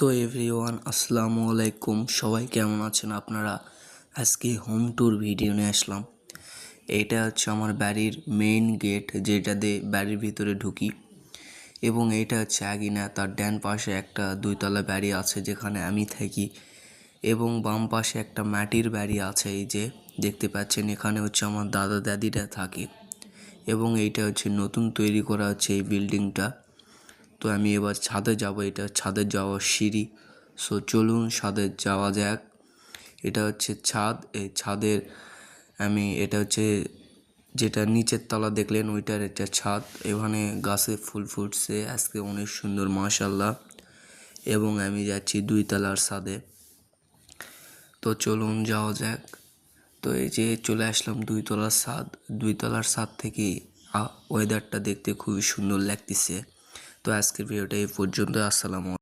তো এভরিওয়ান আসসালামু আলাইকুম, সবাই কেমন আছেন আপনারা? আজকে হোম ট্যুর ভিডিও নিয়ে আসলাম। এইটা হচ্ছে আমার বাড়ির মেইন গেট, যেটা দিয়ে বাড়ির ভিতরে ঢুকি। এবং এইটা হচ্ছে আগিনা, তার ডান পাশে একটা দুইতলা বাড়ি আছে যেখানে আমি থাকি। এবং বাম পাশে একটা মাটির বাড়ি আছে, এই যে দেখতে পাচ্ছেন, এখানে হচ্ছে আমার দাদা দাদিরা থাকে। এবং এইটা হচ্ছে নতুন তৈরি করা হচ্ছে এই বিল্ডিংটা। তো আমি এবার ছাদে যাব, এটা ছাদে যাওয়ার সিঁড়ি। সো চলুন ছাদে যাওয়া যাক। এটা হচ্ছে ছাদ, এই ছাদের এটা হচ্ছে যেটা নিচের তলা দেখলেন ওইটার একটা ছাদ। এখানে গাছে ফুল ফুটছে আজকে অনেক সুন্দর মাশাআল্লাহ। এবং আমি যাচ্ছি দুইতলার ছাদে। তো চলুন যাওয়া যাক। তো এই যে চলে আসলাম দুইতলার ছাদ থেকে ওয়েদারটা দেখতে খুবই সুন্দর লাগতেছে। তো আজকের ভিডিওটা এই পর্যন্ত। আসসালামু আলাইকুম।